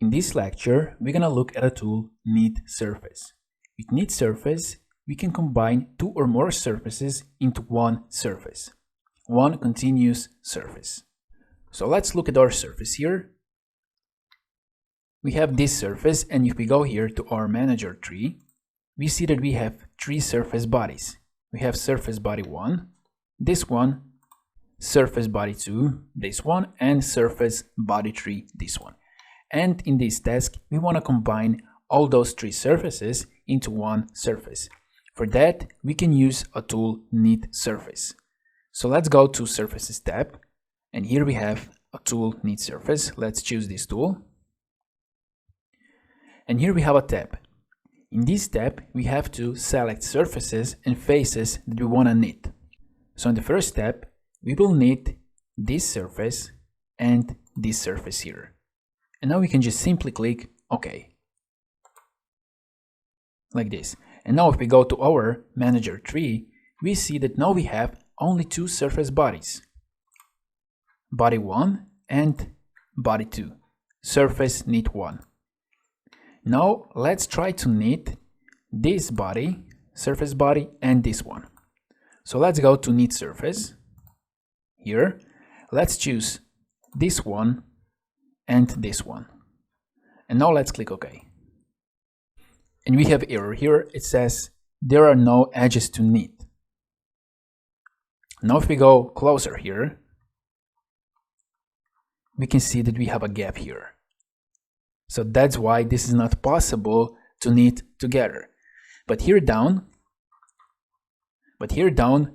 In this lecture, we're gonna look at a tool, Knit Surface. With Knit Surface, we can combine two or more surfaces into one surface, one continuous surface. So let's look at our surface here. We have this surface, and if we go here to our manager tree, we see that we have three surface bodies. We have surface body 1, this one, surface body 2, this one, and surface body 3, this one. And in this task, we want to combine all those three surfaces into one surface. For that, we can use a tool, Knit Surface. So let's go to Surfaces tab, and here we have a tool, Knit Surface. Let's choose this tool. And here we have a tab. In this tab, we have to select surfaces and faces that we want to knit. So in the first step, we will knit this surface and this surface here. And now we can just simply click OK. Like this. And now if we go to our manager tree, we see that now we have only two surface bodies. Body 1 and body 2. Surface knit 1. Now let's try to knit this body, surface body, and this one. So let's go to Knit Surface. Here, let's choose this one and this one. And now let's click OK. And we have error here. It says there are no edges to knit. Now if we go closer here, we can see that we have a gap here. So that's why this is not possible to knit together. But here down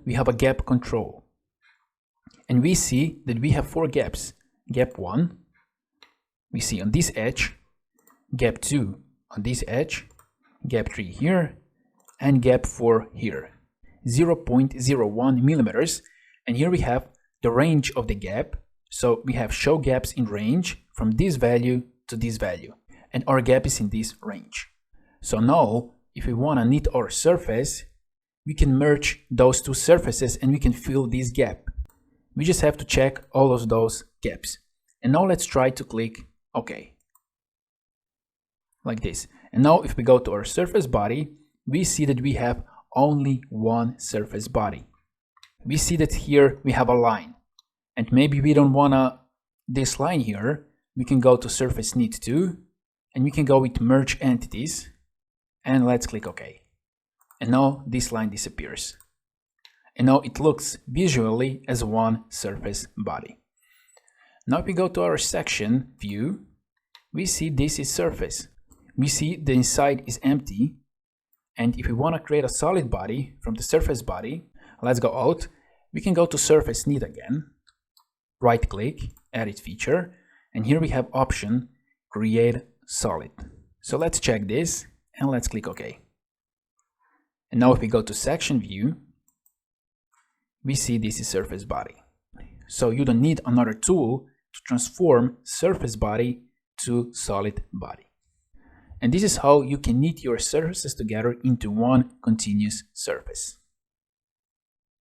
we have a gap control. And we see that we have 4 gaps. Gap 1, we see on this edge, gap 2 on this edge, gap 3 here, and gap 4 here. 0.01 millimeters. And here we have the range of the gap. So we have show gaps in range from this value to this value, and our gap is in this range. So now if we want to knit our surface, we can merge those two surfaces and we can fill this gap. We just have to check all of those gaps. And now let's try to click OK. Like this. And now if we go to our surface body, we see that we have only one surface body. We see that here we have a line, and maybe we don't want this line here. We can go to Surface Knit 2, and we can go with Merge Entities, and let's click OK. And now this line disappears. And now it looks visually as one surface body. Now if we go to our section view, we see this is surface. We see the inside is empty, and if we want to create a solid body from the surface body, let's go out. We can go to Surface Knit again, right click, Edit Feature, and here we have option Create Solid. So let's check this and let's click OK. And now if we go to section view, we see this is surface body. So you don't need another tool to transform surface body to solid body. And this is how you can knit your surfaces together into one continuous surface.